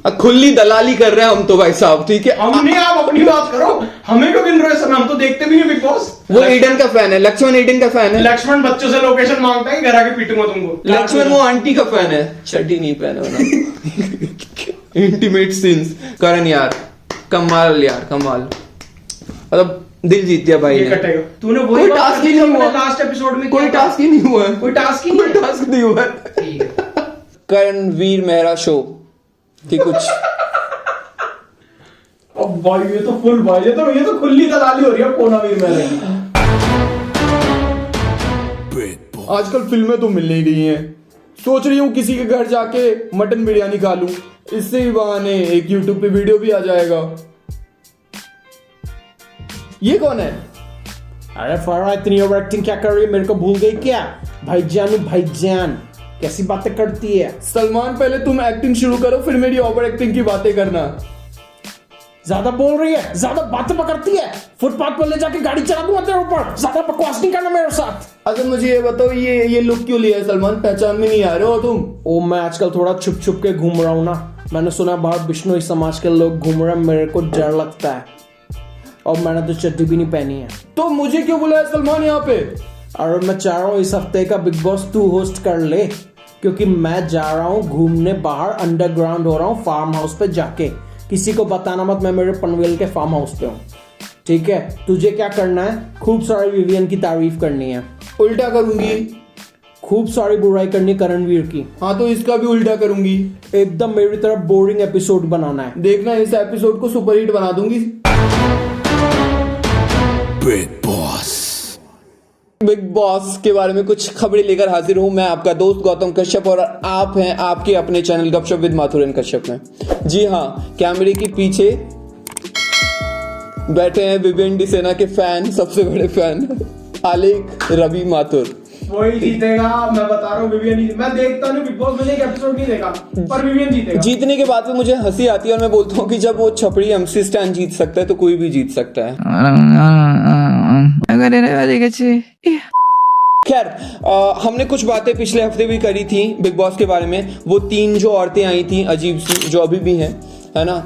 खुली दलाली कर रहे हैं हम तो भाई साहब, ठीक है। हम नहीं, आप अपनी बात करो, हमें क्यों गिन रहे हो सर? हम तो देखते भी नहीं बिग बॉस। वो ईडन का फैन है, लक्ष्मण ईडन का फैन है। लक्ष्मण बच्चों से लोकेशन मांगता है, घर आके पीटूंगा तुमको। लक्ष्मण वो आंटी का फैन है, चड्डी नहीं पहने होना। Intimate scenes. करण यार कमाल, यार कमाल, मतलब दिल जीत दिया भाई ने। कटेगा तूने, कोई टास्क ही नहीं हुआ लास्ट एपिसोड में, कोई टास्क ही नहीं हुआ, कोई टास्क ही नहीं हुआ। करणवीर मेहरा शो कि कुछ अब भाई ये तो फुल भाई, ये तो खुली दलाली हो रही है कोनावीर मेहरा की। आजकल फिल्में तो मिल नहीं रही हैं, सोच रही हूँ किसी के घर जाके मटन बिरयानी खा लूं, इससे ही बहाने एक YouTube पे वीडियो भी आ जाएगा। ये कौन है? अरे फरा, इतनी ओवर एक्टिंग क्या कर रही है? मेरे को भूल गई क्या? भाईजान कैसी बातें करती है। सलमान पहले तुम एक्टिंग शुरू करो, फिर मेरी ओवर एक्टिंग की बातें करना। ज्यादा बोल रही है, ज्यादा बातें पकड़ती है, फुटपाथ पर ले जाके गाड़ी चला दूंगा तेरे ऊपर। ज्यादा बकवास नहीं करना मेरे साथ। अच्छा मुझे ये बताओ, ये लुक क्यों लिया है सलमान? पहचान में नहीं आ रहे हो तुम? ओ मैं आजकल थोड़ा छुप छुप के घूम रहा हूँ ना। मैंने सुना बाहर बिश्नोई समाज के लोग घूम रहे हैं, मेरे को डर लगता है। और मैंने तो चड्डी भी नहीं पहनी है। तो मुझे क्यों बुलाया सलमान यहाँ पे? और मैं चाह रहा हूँ इस हफ्ते का बिग बॉस तू होस्ट कर ले, क्योंकि मैं जा रहा हूँ घूमने बाहर, अंडरग्राउंड हो रहा हूँ फार्म हाउस पे जाके। किसी को बताना मत मैं मेरे पनवेल के फार्म हाउस पे हूँ, ठीक है? तुझे क्या करना है? खूब सारी विवियन की तारीफ करनी है। उल्टा करूंगी। खूब सारी बुराई करनी करणवीर की। हाँ तो इसका भी उल्टा करूंगी। एकदम मेरी तरफ बोरिंग एपिसोड बनाना है। देखना इस एपिसोड को सुपरहिट बना दूंगी। बिग बॉस के बारे में कुछ खबरें लेकर हाजिर हूं मैं, आपका दोस्त गौतम कश्यप, और आप हैं आपके अपने चैनल गपशप विद माथुर एंड कश्यप में। जी हाँ, कैमरे के पीछे बैठे हैं विवेन डिसेना के फैन, सबसे बड़े फैन आलेख रवि माथुर। वही जीतेगा, मैं बता रहा हूँ। विवियन, मैं देखता नहीं बिग बॉस, मैंने एक एपिसोड नहीं देखा, पर विवियन जीतेगा। जीतने के बाद में मुझे हंसी आती है और मैं बोलता हूँ कि जब वो छपड़ी एमसी स्टैन जीत सकता है तो कोई भी जीत सकता है। खैर, हमने कुछ बातें पिछले हफ्ते भी करी थी बिग बॉस के बारे में। वो 3 जो औरतें आई थी अजीब सी, जो अभी भी हैं, है ना।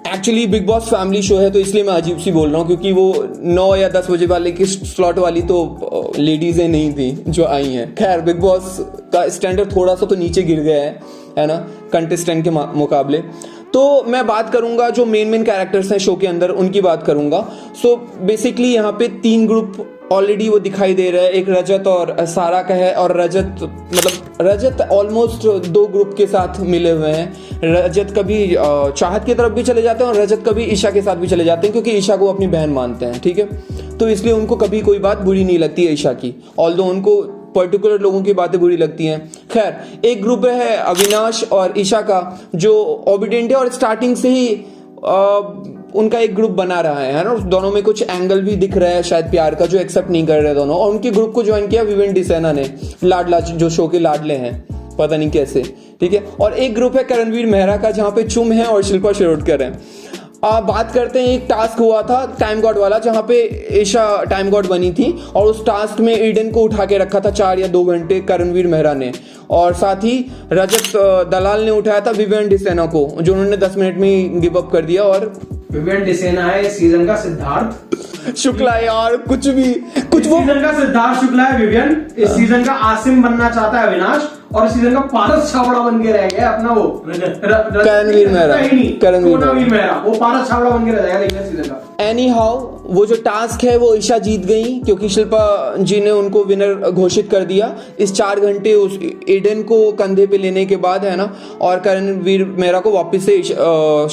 Actually big boss family show है तो इसलिए मैं अजीब सी बोल रहा हूँ, क्योंकि वो 9 या 10 बजे वाले की स्लॉट वाली तो लेडीजें नहीं थी जो आई हैं। खैर, बिग बॉस का स्टैंडर्ड थोड़ा सा तो नीचे गिर गया है ना, कंटेस्टेंट के मुकाबले। तो मैं बात करूंगा जो मेन कैरेक्टर्स हैं शो के अंदर, उनकी बात करूंगा। सो बेसिकली यहाँ पे 3 ग्रुप ऑलरेडी वो दिखाई दे रहा है। एक रजत और सारा का है, और रजत ऑलमोस्ट 2 ग्रुप के साथ मिले हुए हैं। रजत कभी चाहत की तरफ भी चले जाते हैं और रजत कभी ईशा के साथ भी चले जाते हैं, क्योंकि ईशा को अपनी बहन मानते हैं, ठीक है। तो इसलिए उनको कभी कोई बात बुरी नहीं लगती है ईशा की, ऑल्दो उनको पर्टिकुलर लोगों की बातें बुरी लगती हैं। खैर, एक ग्रुप है अविनाश और ईशा का, जो ओबिडेंट है और स्टार्टिंग से ही उनका एक ग्रुप बना रहा है ना। दोनों में कुछ एंगल भी दिख रहा है शायद प्यार का, जो एक्सेप्ट नहीं कर रहे दोनों। और उनके ग्रुप को ज्वाइन किया विवेन डिसेना ने, लाडला जो शो के लाडले हैं, पता नहीं कैसे, ठीक है। और एक ग्रुप है करणवीर मेहरा का, जहां पे चुम है और शिल्पा शिरोडकर है। बात करते हैं, एक टास्क हुआ था टाइम गॉड वाला, जहां पे ईशा टाइम गॉड बनी थी, और उस टास्क में ईडन को उठा के रखा था 4 या 2 घंटे करणवीर मेहरा ने, और साथ ही रजत दलाल ने उठाया था विवेन डिसेना को, जो उन्होंने 10 मिनट में गिव अप कर दिया। और विवेन डिसेना है इस सीजन का सिद्धार्थ शुक्ला, यार कुछ वो सीजन का सिद्धार्थ शुक्ला है विवियन। इस सीजन का आसिम बनना चाहता है अविनाश, और इस सीजन का पारस छावड़ा बन के रह गया अपना वो करणवीर मेहरा। वो पारस छावड़ा बन के रह जाएगा लेकिन सीजन का। एनी हाउ, वो जो टास्क है वो ईशा जीत गई, क्योंकि शिल्पा जी ने उनको विनर घोषित कर दिया इस 4 घंटे उस ईडन को कंधे पे लेने के बाद, है ना। और करणवीर मेहरा को वापस से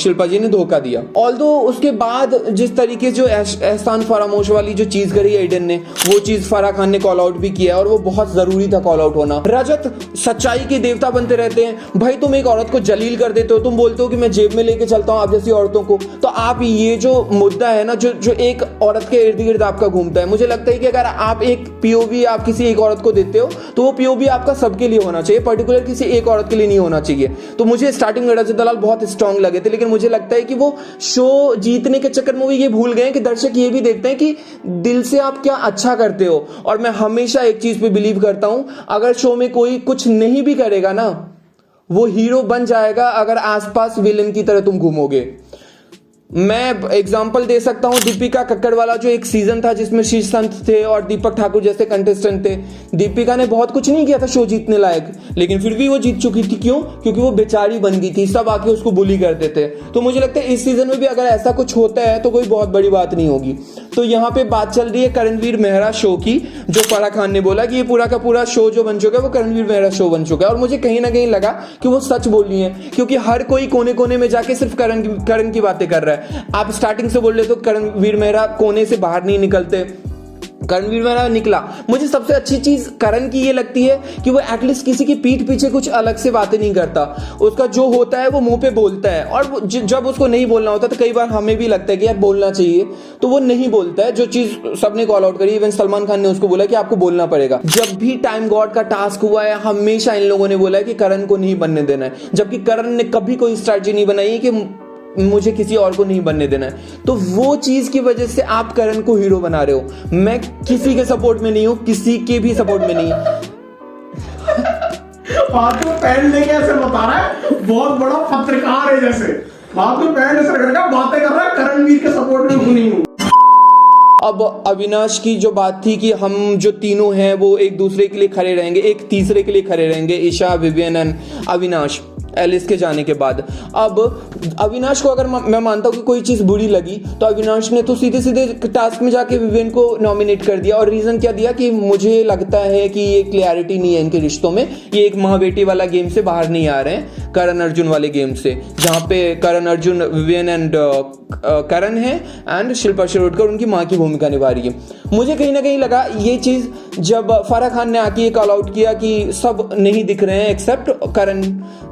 शिल्पा जी ने धोखा दिया। ऑल्दो उसके बाद जिस तरीके जो एहसान फरामोश वाली जो चीज करी है ईडन ने, वो चीज फराह खान ने कॉल आउट भी किया, और वो बहुत जरूरी था कॉल आउट होना। रजत सच्चाई के देवता बनते रहते हैं भाई। तुम एक औरत को जलील कर देते हो, तुम बोलते हो कि मैं जेब में लेके चलता हूं आप जैसी औरतों को। तो आप ये जो मुद्दा है ना, जो एक औरत के इर्द गिर्द आपका घूमता है, मुझे लगता है कि अगर आप एक पीओवी आप किसी एक औरत को देते हो, तो वो पीओवी आपका सबके लिए होना चाहिए, पर्टिकुलर किसी एक औरत के लिए नहीं होना चाहिए। तो मुझे स्टार्टिंग में रजत दलाल बहुत स्ट्रांग लगे थे, लेकिन मुझे लगता है कि वो शो जीतने के चक्कर में वो ये भूल गए कि दर्शक ये भी देखते हैं कि दिल से आप क्या अच्छा करते हो। और मैं हमेशा एक चीज पे बिलीव करता हूं, अगर शो में कोई कुछ नहीं भी करेगा ना, वो हीरो बन जाएगा अगर आसपास विलेन की तरह तुम घूमोगे। मैं एग्जांपल दे सकता हूं दीपिका कक्कड़ वाला जो एक सीजन था जिसमें श्रीसंत थे और दीपक ठाकुर जैसे कंटेस्टेंट थे। दीपिका ने बहुत कुछ नहीं किया था शो जीतने लायक, लेकिन फिर भी वो जीत चुकी थी। क्यों? क्योंकि वो बेचारी बन गई थी, सब आके उसको बुली करते थे। तो मुझे लगता है इस सीजन में भी अगर ऐसा कुछ होता है तो कोई बहुत बड़ी बात नहीं होगी। तो यहाँ पे बात चल रही है करणवीर मेहरा शो की, जो फराह खान ने बोला कि ये पूरा का पूरा शो जो बन चुका है वो करणवीर मेहरा शो बन चुका है। और मुझे कहीं ना कहीं लगा कि वो सच बोल रही है, क्योंकि हर कोई कोने कोने में जाके सिर्फ करण की बातें कर रहा है। आप स्टार्टिंग से बोल रहे तो करणवीर मेहरा कोने से बाहर नहीं निकलते, करणवीर मेहरा निकला। मुझे सबसे अच्छी चीज करण की ये लगती है कि वो एटलीस्ट किसी की पीठ पीछे कुछ अलग से बातें नहीं करता। उसका जो होता है वो मुंह पे बोलता है, और जब उसको नहीं बोलना होता तो कई बार हमें भी लगता है कि यार बोलना चाहिए, तो वो नहीं बोलता है। जो चीज सबने कॉल आउट करी, इवन सलमान खान ने उसको बोला कि आपको बोलना पड़ेगा। जब भी टाइम गॉड का टास्क हुआ है हमेशा इन लोगों ने बोला है कि करण को नहीं बनने देना है, जबकि करण ने कभी कोई स्ट्रैटेजी नहीं बनाई कि मुझे किसी और को नहीं बनने देना है। तो वो चीज की वजह से आप करण को हीरो बना रहे हो। मैं किसी के सपोर्ट में नहीं हूं, किसी के भी सपोर्ट में नहीं। हाथ में पेन लेके ऐसे बता रहा है, बहुत बड़ा पत्रकार है जैसे। हाथ में पेन ऐसे रखकर बातें कर रहा है, करणवीर के सपोर्ट में नहीं हूं। अब अविनाश की जो बात थी कि हम जो तीनों हैं वो एक दूसरे के लिए खड़े रहेंगे, एक तीसरे के लिए खड़े रहेंगे, Isha, Vivian and Avinash, Alice के जाने के बाद। अब अविनाश को अगर मैं मानता हूं कि कोई चीज बुरी लगी तो अविनाश ने तो सीधे सीधे टास्क में जाके विवियन को नॉमिनेट कर दिया। और रीजन क्या दिया कि मुझे लगता है कि ये क्लैरिटी नहीं है इनके रिश्तों में, ये एक माँ बेटी वाला गेम से बाहर नहीं आ रहे हैं, करण अर्जुन वाले गेम से, जहां पे करण अर्जुन, विवियन एंड करण है एंड शिल्पा शिरोडकर उनकी माँ की भूमिका निभा रही है। मुझे कहीं ना कहीं लगा ये चीज जब फराह खान ने आके कॉल आउट किया कि सब नहीं दिख रहे हैं एक्सेप्ट करण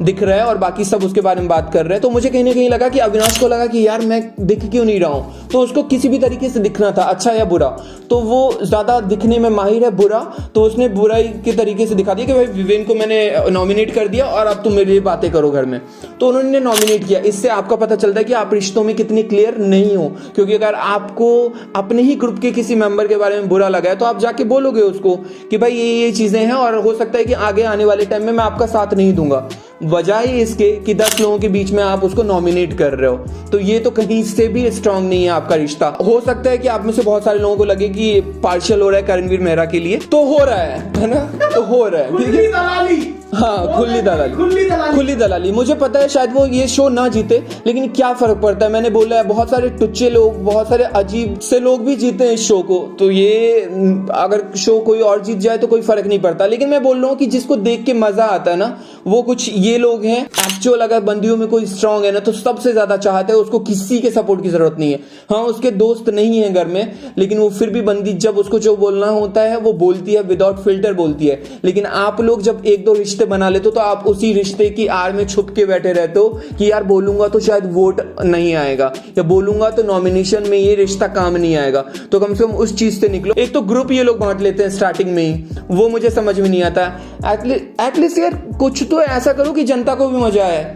दिख रहा है और बाकी सब उसके बारे में बात कर रहे हैं, तो मुझे कहीं ना कहीं लगा कि अविनाश को लगा कि यार मैं दिख क्यों नहीं रहा हूं। तो उसको किसी भी तरीके से दिखना था, अच्छा या बुरा, तो वो ज्यादा दिखने में माहिर है बुरा, तो उसने बुराई के तरीके से दिखा दिया कि भाई विवेन को मैंने नॉमिनेट कर दिया और अब तुम मेरे लिए बातें करो घर में। तो उन्होंने नॉमिनेट किया। इससे आपका पता चलता है कि आप रिश्तों में कितने क्लियर नहीं हो, क्योंकि अगर आपको अपने ही ग्रुप के किसी मेंबर के बारे में बुरा लगा है तो आप जाके बोलोगे उसको कि भाई ये चीजें हैं और हो सकता है कि आगे आने वाले टाइम में मैं आपका साथ नहीं दूंगा, बजाय इसके कि 10 लोगों के बीच में आप उसको नॉमिनेट कर रहे हो। तो ये तो कहीं से भी स्ट्रांग नहीं है आपका रिश्ता। हो सकता है कि आप में से बहुत सारे लोगों को लगे कि पार्शियल हो रहा है करणवीर मेहरा के लिए, तो हो रहा है ना, तो हो रहा है, ठीक है। हाँ, खुली दलाली। मुझे पता है शायद वो ये शो ना जीते, लेकिन क्या फर्क पड़ता है। मैंने बोला है बहुत सारे टुच्चे लोग, बहुत सारे अजीब से लोग भी जीते हैं इस शो को, तो ये अगर शो कोई और जीत जाए तो कोई फर्क नहीं पड़ता। लेकिन मैं बोल रहा हूँ कि जिसको देख के मजा आता है ना, वो कुछ ये लोग हैं। एक्चुअल अगर बंदियों में कोई स्ट्रांग है ना तो सबसे ज्यादा चाहता है, उसको किसी के सपोर्ट की जरूरत नहीं है। हाँ, उसके दोस्त नहीं है घर में, लेकिन वो फिर भी बंदी जब उसको जो बोलना होता है वो बोलती है, विदाउट फिल्टर बोलती है। लेकिन आप लोग जब एक दो रिश्ते बना लेते हो तो आप उसी रिश्ते की आड़ में छुप के बैठे रहते हो कि यार बोलूंगा तो शायद वोट नहीं आएगा, या बोलूंगा तो नॉमिनेशन में ये रिश्ता काम नहीं आएगा। तो कम से कम उस चीज से निकलो। एक तो ग्रुप ये लोग बांट लेते हैं स्टार्टिंग में ही, वो मुझे समझ में नहीं आता। एटलीस्ट यार कुछ तो ऐसा करो कि जनता को भी मजा आए।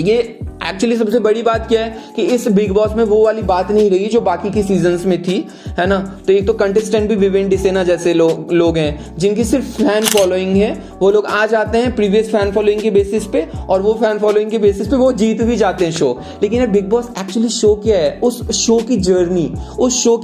ये एक्चुअली सबसे बड़ी बात क्या है कि इस बिग बॉस में वो वाली बात नहीं रही जो बाकी की सीजन्स में थी, है ना। तो एक तो कंटेस्टेंट भी विवेन डिसेना जैसे लोग हैं जिनकी सिर्फ फैन फॉलोइंग है, वो लोग आ जाते हैं प्रीवियस फैन फॉलोइंग के बेसिस पे, और वो फैन फॉलोइंग के बेसिस पे वो जीत भी जाते हैं शो। लेकिन यार बिग बॉस एक्चुअली शो क्या है? उस शो की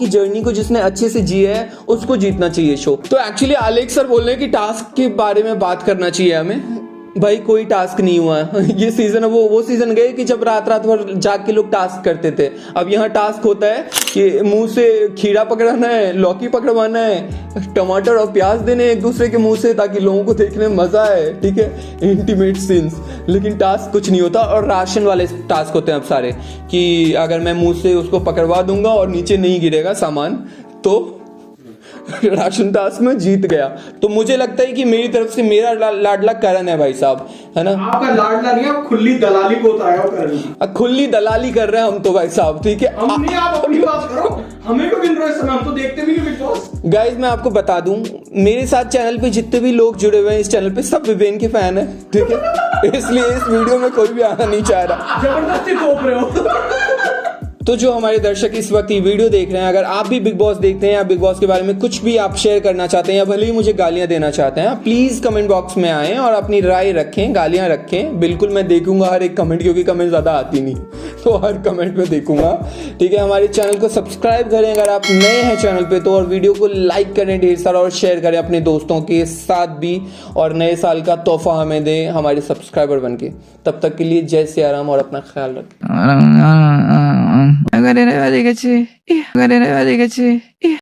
जर्नी को जिसने अच्छे से जिया है उसको जीतना चाहिए शो। तो एक्चुअली अलेक्स सर बोल रहे हैं कि टास्क के बारे में बात करना चाहिए हमें। भाई कोई टास्क नहीं हुआ है। ये सीजन वो सीजन गए कि जब रात भर जाग के लोग टास्क करते थे। अब यहाँ टास्क होता है कि मुंह से खीरा पकड़ाना है, लौकी पकड़वाना है, टमाटर और प्याज देने एक दूसरे के मुंह से, ताकि लोगों को देखने में मजा आए, ठीक है, इंटीमेट सीन्स। लेकिन टास्क कुछ नहीं होता। और राशन वाले टास्क होते हैं अब सारे, कि अगर मैं मुंह से उसको पकड़वा दूंगा और नीचे नहीं गिरेगा सामान तो राशन टास्क में जीत गया। तो मुझे लगता है कि मेरी तरफ से मेरा लाडला करण है भाई साहब, है ना। आपका लाडला नहीं, आप खुली दलाली को उतारा हो करण। खुली दलाली कर रहे हैं हम तो भाई साहब, ठीक है। हम नहीं, आप अपनी बात करो, हमें क्यों गिन रहे हो इस समय? हम तो देखते भी नहीं बिग बॉस। गाइज मैं आपको बता दूं, मेरे साथ चैनल पे जितने भी लोग जुड़े हुए हैं इस चैनल पे सब विवेन के फैन है, ठीक है। इसलिए इस वीडियो में कोई भी आना नहीं चाह रहा। जबरदस्ती थोप रहे हो। तो जो हमारे दर्शक इस वक्त ये वीडियो देख रहे हैं, अगर आप भी बिग बॉस देखते हैं या बिग बॉस के बारे में कुछ भी आप शेयर करना चाहते हैं या भले ही मुझे गालियां देना चाहते हैं, प्लीज कमेंट बॉक्स में आएं और अपनी राय रखें, गालियां रखें। बिल्कुल मैं देखूंगा हर एक कमेंट, क्योंकि कमेंट ज्यादा आती नहीं तो हर कमेंट में देखूंगा। ठीक है, हमारे चैनल को सब्सक्राइब करें अगर आप नए हैं चैनल पे तो, और वीडियो को लाइक करें ढेर सारा और शेयर करें अपने दोस्तों के साथ भी, और नए साल का तोहफा हमें दें हमारे सब्सक्राइबर बन के। तब तक के लिए जय सिया राम और अपना ख्याल रखें।